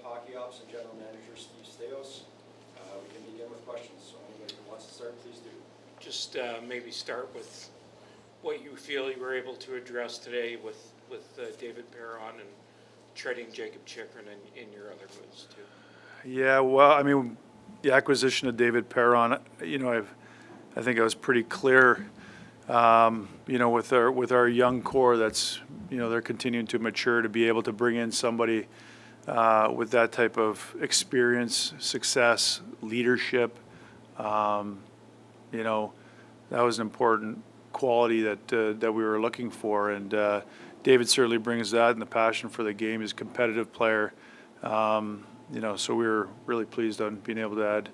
Hockey Ops and General Manager Steve Staios. We can begin with questions, so anybody who wants to start, please do. Just maybe start with what you feel you were able to address today with David Perron and trading Jacob Chikrin in your other moves too. Yeah, well, I mean, the acquisition of David Perron, I think I was pretty clear, with our young core that's, they're continuing to mature to be able to bring in somebody with that type of experience, success, leadership. That was an important quality that we were looking for, and David certainly brings that and the passion for the game. He's a competitive player, so we were really pleased on being able to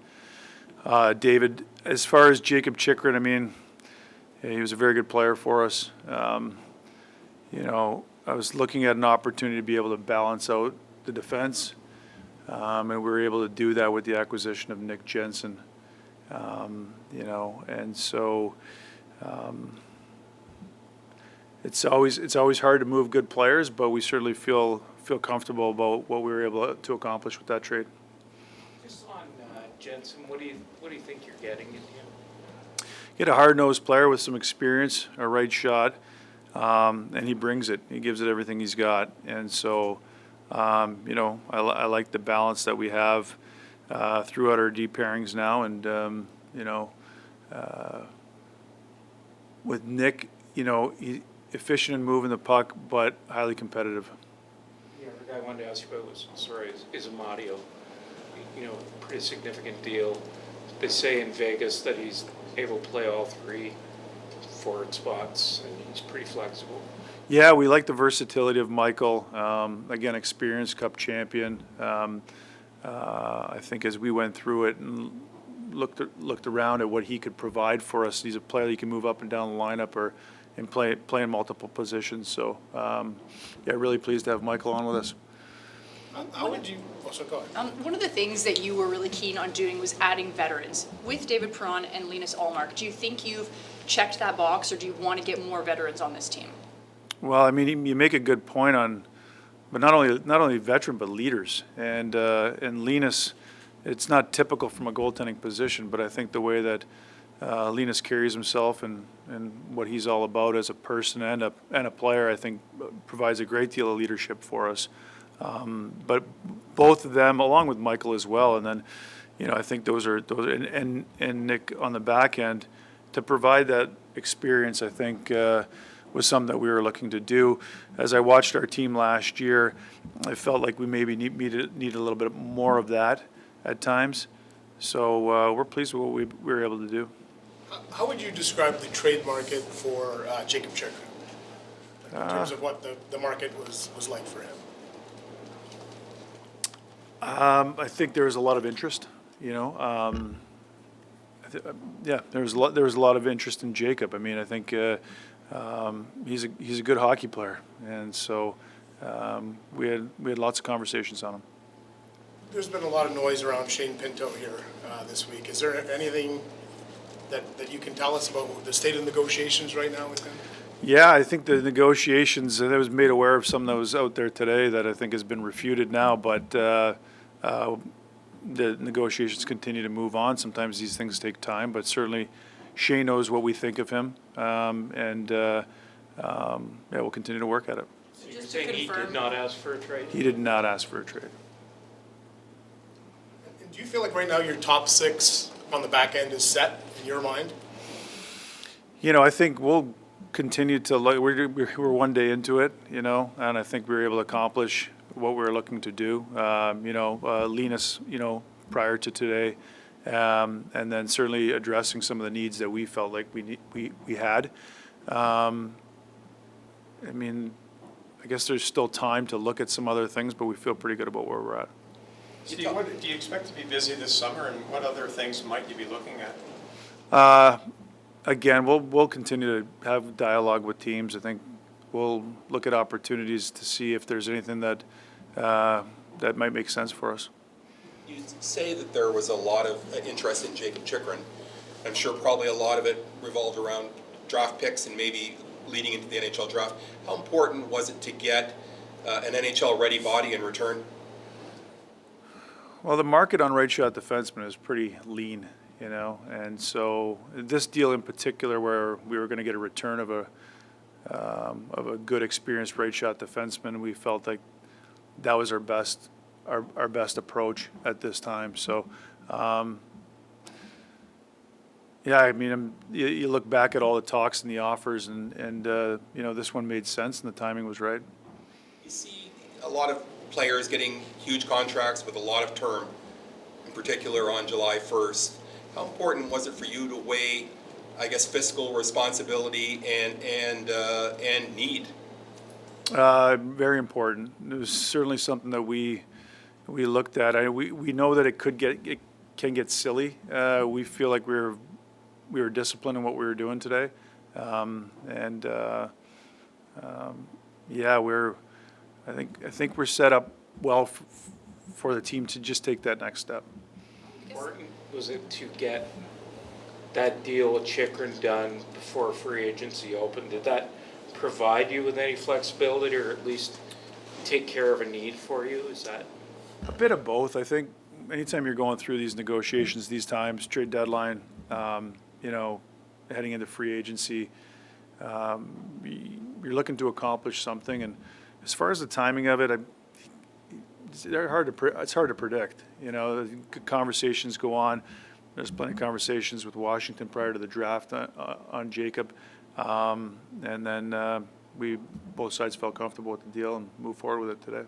add David. As far as Jacob Chikrin, I mean, he was a very good player for us. I was looking at an opportunity to be able to balance out the defense, and we were able to do that with the acquisition of Nick Jensen. And so it's always hard to move good players, but we certainly feel comfortable about what we were able to accomplish with that trade. Just on Jensen, what do you think you're getting in him? Get a hard-nosed player with some experience, a right shot, and he brings it. He gives it everything he's got, and so I like the balance that we have throughout our deep pairings now, and with Nick, he efficient in moving the puck, but highly competitive. The other guy I wanted to ask you about is Amadio. Pretty significant deal. They say in Vegas that he's able to play all three forward spots, and he's pretty flexible. Yeah, we like the versatility of Michael. Again, experienced Cup champion. I think as we went through it and looked around at what he could provide for us, he's a player that can move up and down the lineup and play in multiple positions. So, really pleased to have Michael on with us. How would you? Also, go ahead. One of the things that you were really keen on doing was adding veterans. With David Perron and Linus Ullmark, do you think you've checked that box, or do you want to get more veterans on this team? Well, I mean, you make a good point on, but not only veteran, but leaders. And Linus, it's not typical from a goaltending position, but I think the way that Linus carries himself and what he's all about as a person and a player, I think provides a great deal of leadership for us. But both of them, along with Michael as well, and then, I think those are and Nick on the back end, to provide that experience, I think was something that we were looking to do. As I watched our team last year, I felt like we maybe need a little bit more of that at times. So we're pleased with what we were able to do. How would you describe the trade market for Jacob Chikrin, in terms of what the market was like for him? I think there was a lot of interest. There was a lot of interest in Jacob. I mean, I think he's a good hockey player, and so we had lots of conversations on him. There's been a lot of noise around Shane Pinto here this week. Is there anything that you can tell us about the state of negotiations right now with him? Yeah, I think the negotiations, I was made aware of some that was out there today that I think has been refuted now, but the negotiations continue to move on. Sometimes these things take time, but certainly Shane knows what we think of him, and we'll continue to work at it. So you're saying he did not ask for a trade? He did not ask for a trade. And do you feel like right now your top six on the back end is set in your mind? I think we'll continue to look. We're one day into it, and I think we were able to accomplish what we were looking to do. Linus, prior to today, and then certainly addressing some of the needs that we felt like we had. I guess there's still time to look at some other things, but we feel pretty good about where we're at. Steve, do you expect to be busy this summer, and what other things might you be looking at? Again, we'll continue to have dialogue with teams. I think we'll look at opportunities to see if there's anything that might make sense for us. You say that there was a lot of interest in Jacob Chikrin. I'm sure probably a lot of it revolved around draft picks and maybe leading into the NHL draft. How important was it to get an NHL-ready body in return? Well, the market on right shot defensemen is pretty lean, you know, and so this deal in particular, where we were going to get a return of a good experienced right shot defenseman, we felt like that was our best approach at this time. So, yeah, I mean, you look back at all the talks and the offers, and you know, this one made sense and the timing was right. You see a lot of players getting huge contracts with a lot of term, in particular on July 1st. How important was it for you to weigh, I guess, fiscal responsibility and need? Very important. It was certainly something that we looked at. We know that it can get silly. We feel like we were disciplined in what we were doing today, yeah, I think we're set up well for the team to just take that next step. Important was it to get that deal with Chychrun done before free agency opened? Did that provide you with any flexibility, or at least take care of a need for you? Is that? A bit of both. I think anytime you're going through these negotiations, these times, trade deadline, you know, heading into free agency, you're looking to accomplish something. And as far as the timing of it, it's hard to predict. You know, good conversations go on. There's plenty of conversations with Washington prior to the draft on Jacob, and then both sides felt comfortable with the deal and moved forward with it today.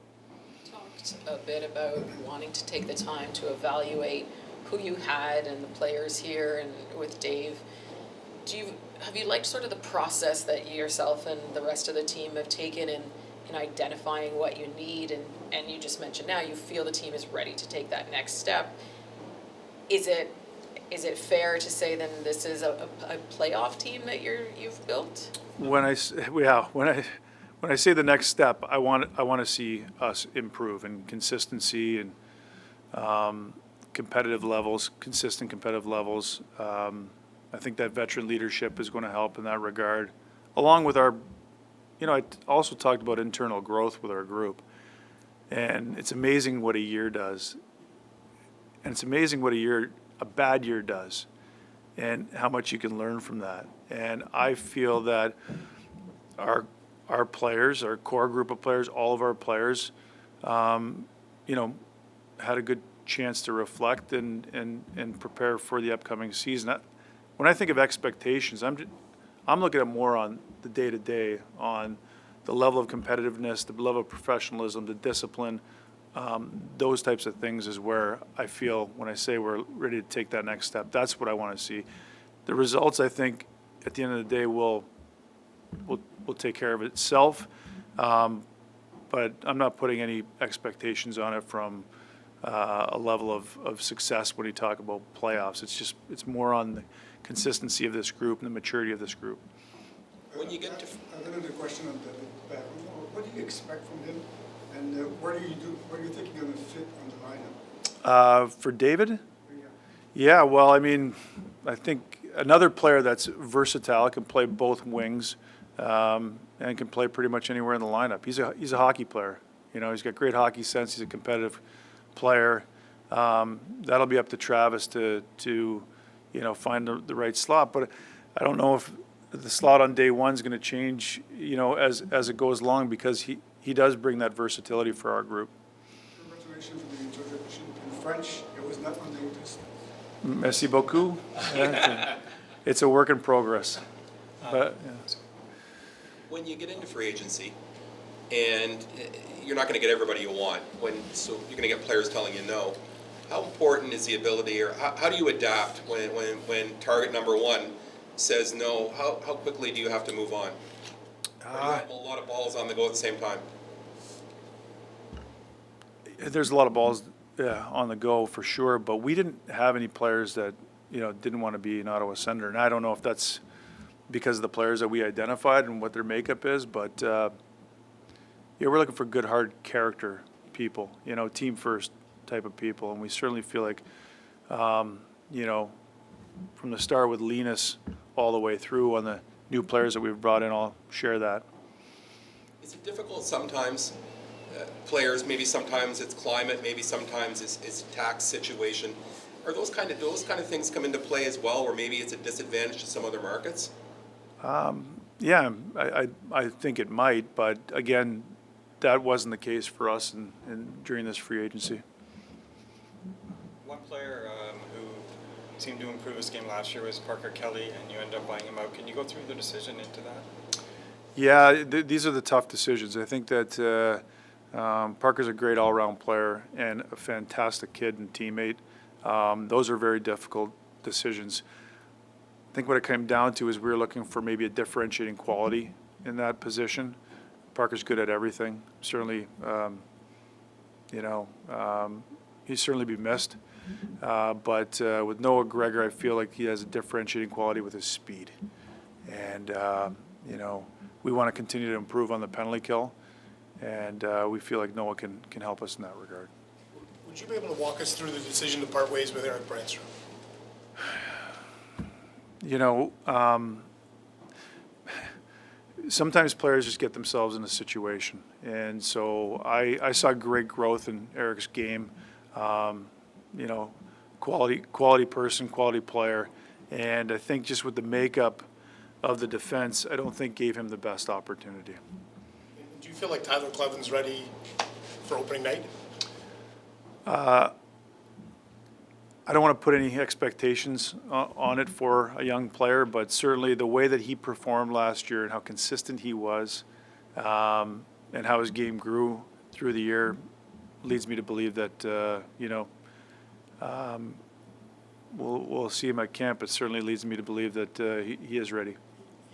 Talked a bit about wanting to take the time to evaluate who you had and the players here, and with Dave. Have you liked sort of the process that you yourself and the rest of the team have taken in identifying what you need, and you just mentioned now you feel the team is ready to take that next step? Is it fair to say then this is a playoff team that you've built? When I say the next step, I want to see us improve in consistency and competitive levels, consistent competitive levels. I think that veteran leadership is going to help in that regard, along with our, you know, I also talked about internal growth with our group. And it's amazing what a year does. And it's amazing what a bad year does, and how much you can learn from that. And I feel that our players, our core group of players, all of our players, you know, had a good chance to reflect and prepare for the upcoming season. When I think of expectations, I'm looking at more on the day-to-day, on the level of competitiveness, the level of professionalism, the discipline. Those types of things is where I feel when I say we're ready to take that next step. That's what I want to see. The results, I think, at the end of the day, will take care of itself. But I'm not putting any expectations on it from a level of success when you talk about playoffs. It's more on the consistency of this group and the maturity of this group. When you get to another question on the back. What do you expect from him, and where do you think you're going to fit on the lineup? For David? Yeah, well, I mean, I think another player that's versatile, can play both wings, and can play pretty much anywhere in the lineup. He's a hockey player. You know, he's got great hockey sense. He's a competitive player. That'll be up to Travis to you know, find the right slot. But I don't know if the slot on day one is going to change, you know, as it goes along, because he does bring that versatility for our group. Congratulations on the introduction in French. It was not unnoticed. Merci beaucoup. It's a work in progress. But, yeah. when you get into free agency, and you're not going to get everybody you want, so you're going to get players telling you no. How important is the ability, or how do you adapt when target number one says no? How quickly do you have to move on? Or do you have a lot of balls on the go at the same time? There's a lot of balls on the go for sure, but we didn't have any players that, you know, didn't want to be an Ottawa Senator. And I don't know if that's because of the players that we identified and what their makeup is, but yeah, we're looking for good, hard character people, you know, team first type of people. And we certainly feel like, you know, from the start with Linus all the way through on the new players that we've brought in, I'll share that. Is it difficult sometimes players, maybe sometimes it's climate, maybe sometimes it's tax situation. Are those kind of things come into play as well, or maybe it's a disadvantage to some other markets? Yeah, I think it might, but again, that wasn't the case for us during this free agency. One player who seemed to improve his game last year was Parker Kelly, and you ended up buying him out. Can you go through the decision into that? Yeah, these are the tough decisions. I think that Parker's a great all-around player and a fantastic kid and teammate. Those are very difficult decisions. I think what it came down to is we were looking for maybe a differentiating quality in that position. Parker's good at everything. Certainly, he'd certainly be missed. But with Noah Gregor, I feel like he has a differentiating quality with his speed. And, we want to continue to improve on the penalty kill. And we feel like Noah can help us in that regard. Would you be able to walk us through the decision to part ways with Eric Brandstrom? Sometimes players just get themselves in a situation. And so I saw great growth in Eric's game. Quality person, quality player. And I think just with the makeup of the defense, I don't think gave him the best opportunity. Do you feel like Tyler Cleven's ready for opening night? I don't want to put any expectations on it for a young player, but certainly the way that he performed last year and how consistent he was, and how his game grew through the year, leads me to believe that we'll see him at camp. It certainly leads me to believe that he is ready.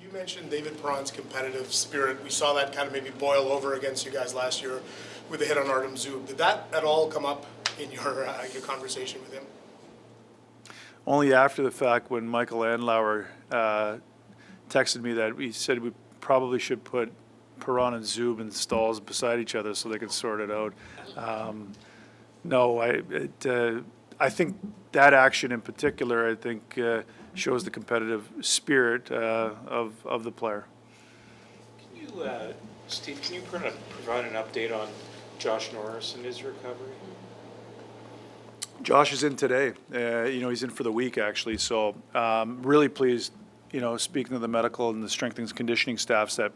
You mentioned David Perron's competitive spirit. We saw that kind of maybe boil over against you guys last year with the hit on Artem Zub. Did that at all come up in your conversation with him? Only after the fact, when Michael Andlauer texted me that he said we probably should put Perron and Zub in stalls beside each other so they can sort it out. I think that action in particular, shows the competitive spirit of the player. Can you, Steve, provide an update on Josh Norris and his recovery? Josh is in today. He's in for the week, actually. So really pleased, speaking to the medical and the strength and conditioning staffs, that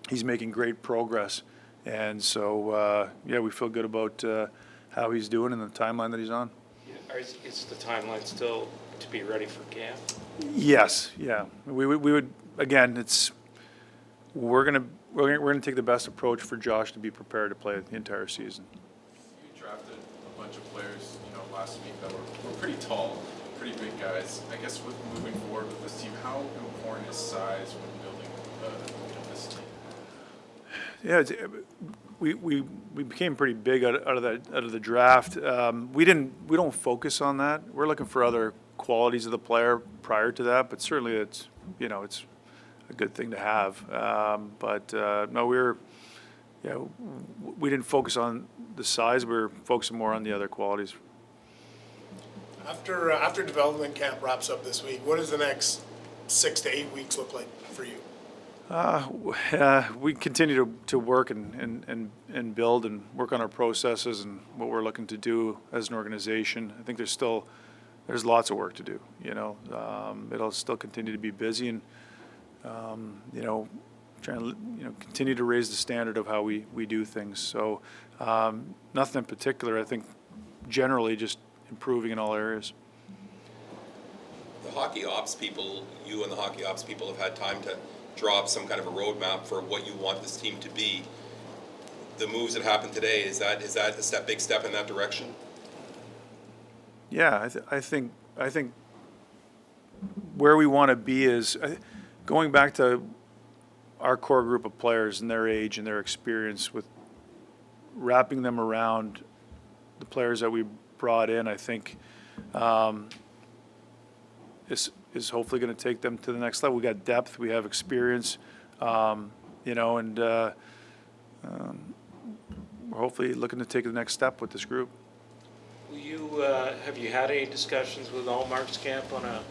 he's making great progress. And so, we feel good about how he's doing and the timeline that he's on. Is the timeline still to be ready for camp? Yes, yeah. We would again. We're gonna take the best approach for Josh to be prepared to play the entire season. You drafted a bunch of players, last week that were pretty tall, pretty big guys. I guess with moving forward with this team, how important is size when building this team? Yeah, we became pretty big out of the draft. We don't focus on that. We're looking for other qualities of the player prior to that, but certainly it's a good thing to have. We didn't focus on the size. We were focusing more on the other qualities. After development camp wraps up this week, what does the next 6 to 8 weeks look like for you? We continue to work and build and work on our processes and what we're looking to do as an organization. I think there's lots of work to do. It'll still continue to be busy and trying to continue to raise the standard of how we do things. So nothing in particular. I think generally just improving in all areas. The hockey ops people, you and the hockey ops people have had time to draw up some kind of a roadmap for what you want this team to be. The moves that happened today, is that a big step in that direction? Yeah, I think where we want to be is going back to our core group of players and their age and their experience, with wrapping them around the players that we brought in. I think is hopefully going to take them to the next level. We got depth, we have experience, and we're hopefully looking to take the next step with this group. Have you had any discussions with Allmark's camp on a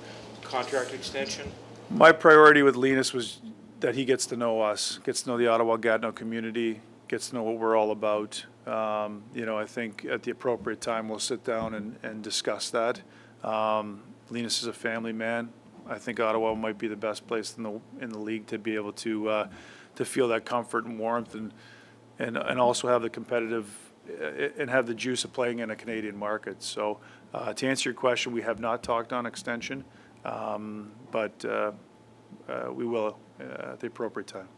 contract extension? My priority with Linus was that he gets to know us, gets to know the Ottawa-Gatineau community, gets to know what we're all about. I think at the appropriate time, we'll sit down and discuss that. Linus is a family man. I think Ottawa might be the best place in the league to be able to feel that comfort and warmth, and also have the competitive and have the juice of playing in a Canadian market. So to answer your question, we have not talked on extension, but we will at the appropriate time.